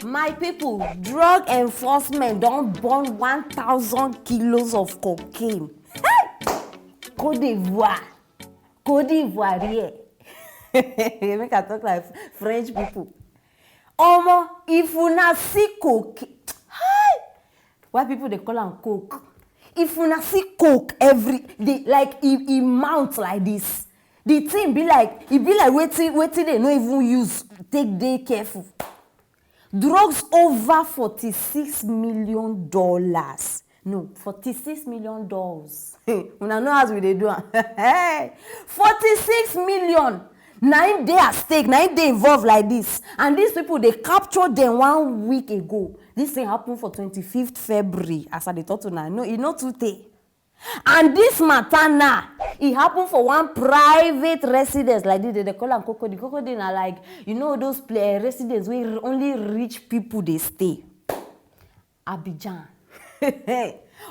My people, drug enforcement don't burn 1,000 kilos of cocaine. Hey! Côte d'Ivoire. Côte d'Ivoire. Make I talk like French people. Omo, if una see coke, hi! Why people they call them coke? If una see coke every day, like it mounts like this. The thing be like, it be like waiting they no even use. Take day careful. Drugs over $46 million. No, $46 million. Una know as we dey do. 46 million. 9 days at stake, 9 days involved like this. And these people, they captured them 1 week ago. This thing happened for 25th February. As I talk to now. No, it's not today. And this matter now, it happened for one private residence. Like this, they call them Coco. The Coco, they are like, you know, those residents where only rich people, they stay. Abidjan.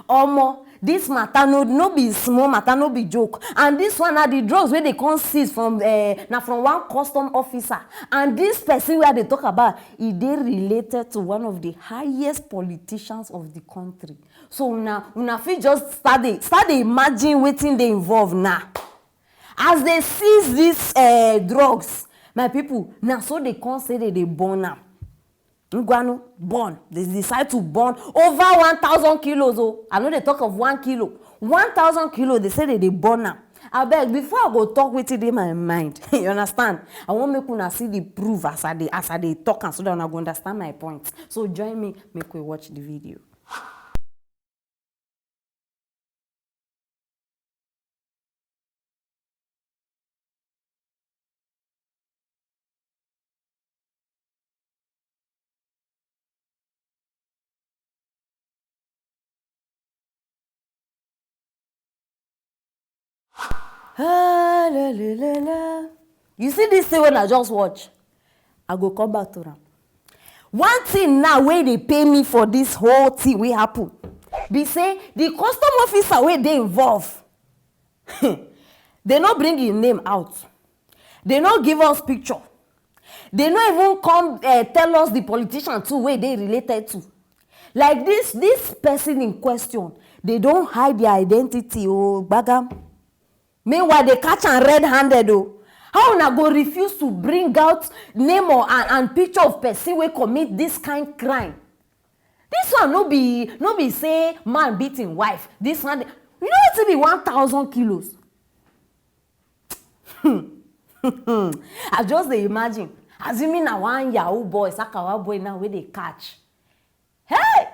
Omo, this matter no be small matter, no be joke. And this one are the drugs where they come seize from from one custom officer. And this person where they talk about, they related to one of the highest politicians of the country. So una fit just start imagine wetin they involve now. As they seize these drugs, my people, now so they can't say that they burn them. Ngwanu, burn. They decide to burn over 1,000 kilos. Oh, I know they talk of 1 kilo. 1,000 kilos, they say that they burn now. I beg, before I go talk with it in my mind, you understand? I want make una see the proof as I dey talk, and so that una go understand my point. So join me, make we watch the video. You see this thing when I just watch? I go come back to them. One thing now where they pay me for this whole thing will happen. Be say the custom officer where they involve. They not bring his name out. They not give us picture. They not even come tell us the politician too where they related to. Like this person in question, they don't hide their identity. Oh, bagam. Meanwhile, they catch and red-handed. Oh. How una go refuse to bring out name or and picture of person who commit this kind of crime? This one no be say man beating wife. This one, you know it be 1,000 kilos. I just dey imagine. Assuming na one Yahoo boy, Sakawa boy now where they catch. Hey!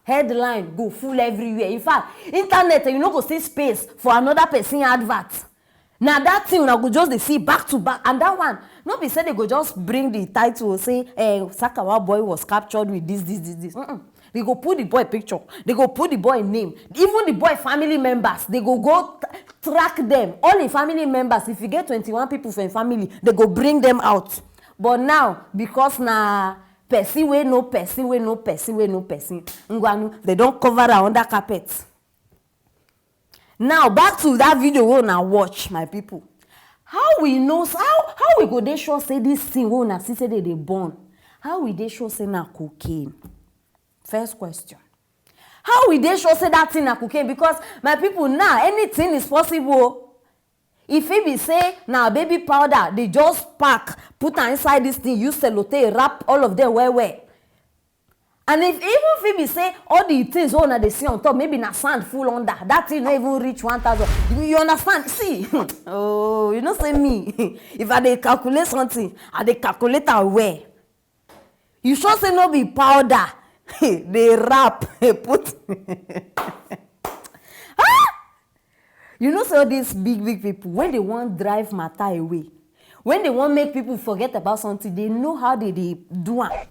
Headline go full everywhere. In fact, internet you no go see space for another person advert. Now that thing una go just dey see back to back, and that one no be say they go just bring the title say Sakawa boy was captured with this. They go put the boy picture, they go put the boy name, even the boy family members. They go track them. All the family members. If you get 21 people from family, they go bring them out. But now because na person we no person. Ngwanu, they don't cover her under carpet. Now back to that video we now watch, my people. How we know? How we go dey sure say this thing we na see say they born? How we dey sure say na cocaine? First question. How we dey sure say that thing na cocaine? Because my people, now anything is possible. If it be say now baby powder, they just pack, put inside this thing, use sellotape, wrap all of them well. And if it be say all the things on they see on top, maybe na sand full under, that thing not even reach 1,000. You understand? See, oh, you know say me. If I dey calculate something, I dey calculate where. You sure say no be powder? They wrap, put. You know, so these big people, when they want drive matter away, when they want make people forget about something, they know how they do it.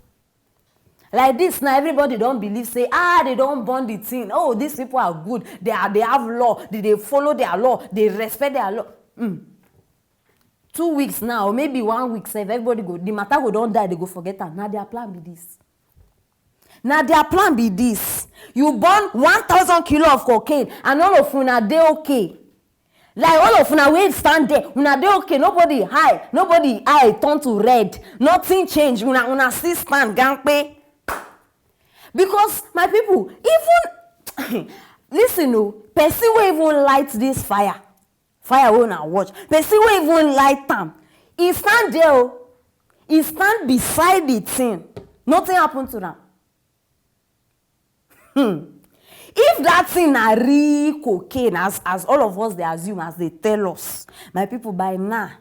Like this, now everybody don't believe, say, they don't burn the thing. Oh, these people are good. They have law. They follow their law. They respect their law. 2 weeks now, or maybe 1 week, say everybody go, the matter go don't die, they go forget that. Now their plan be this. You burn 1,000 kilos of cocaine, and all of una dey okay. Like all of una wey stand there, una dey okay. Nobody eye turn to red. Nothing change. Una still stand gampe. Because my people, even listen, no, person wey even light this fire wey una watch, person wey even light am, e stand there o, e stand beside the thing, nothing happen to am. If that thing na real cocaine, as all of us dey assume, as they tell us, my people, by now,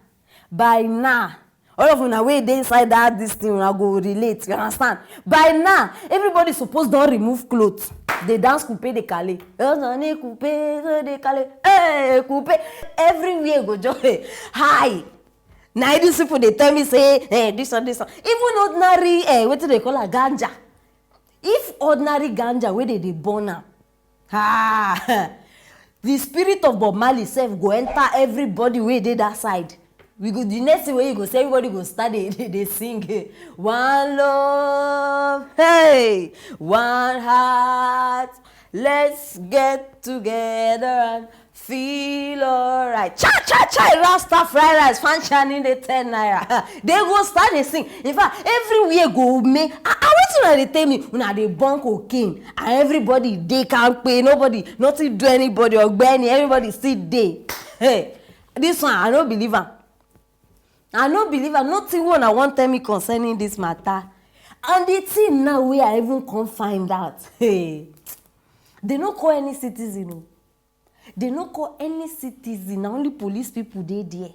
all of una wey dey inside that this thing una go relate, you understand? By now, everybody suppose don remove clothes. Dey dance coupe de kale. Coupe de kale. Hey, coupe. Everywhere go just hi. Now these people dey tell me say, hey, this one. Even ordinary, wetin dey call a ganja. If ordinary ganja wey dey burn am, the spirit of Bob Marley sef go enter everybody wey dey that side. We go, the next thing wey you go say, everybody go start they sing one love, hey, one heart, let's get together and feel alright. Cha Rasta fried rice, fan shining the 10 naira. They go start they sing. In fact, everywhere go make. I want to tell me when they burn cocaine and everybody they can't pay, nobody, nothing do anybody or Benny, everybody still day. Hey, this one I don't believe her. Nothing one I want tell me concerning this matter. And the thing now where I even can't find out. Hey, they don't call any citizen. No. They don't call any citizen. Only police people they there.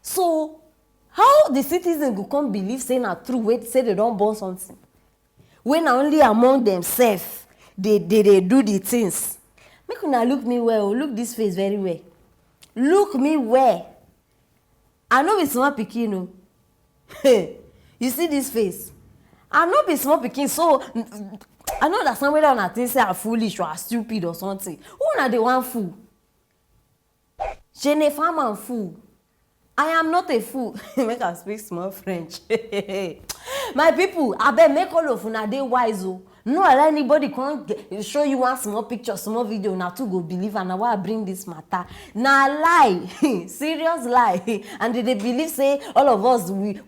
So how the citizen go come believe saying a true way say they don't burn something? When only among themselves they do the things. Make una look me well. Look this face very well. Look me well. I know be small pikin, no. You see this face? I know be small pikin, so I know that somewhere on think say I'm foolish or I'm stupid or something. Who na the one fool? Je ne femme un fool. I am not a fool. Make I speak small French. My people, I bet make all of una dey wise o. No allow anybody come show you one small picture, small video, na to go believe, and na why I bring this matter. Na lie, serious lie. And they believe say all of us we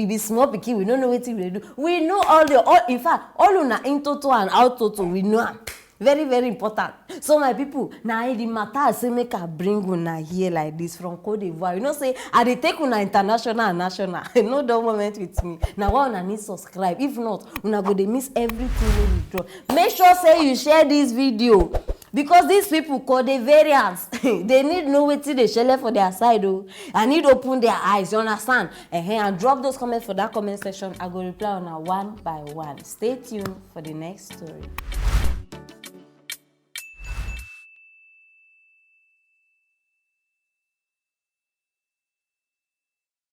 be small pikin, we don't know what we do. We know all in fact all una in total and out total we know am. Very, very important. So my people, now the matter I say make I bring una here like this from Cote d'Ivoire. You know say I dey take una international and national. No dumb moment with me. Now why una need subscribe? If not, una go dey miss everything wey we draw. Make sure say you share this video. Because these people call the variants, they need know wetin dey shele for their side. Oh, I need open their eyes. You understand? And drop those comments for that comment section. I go reply on one by one. Stay tuned for the next story.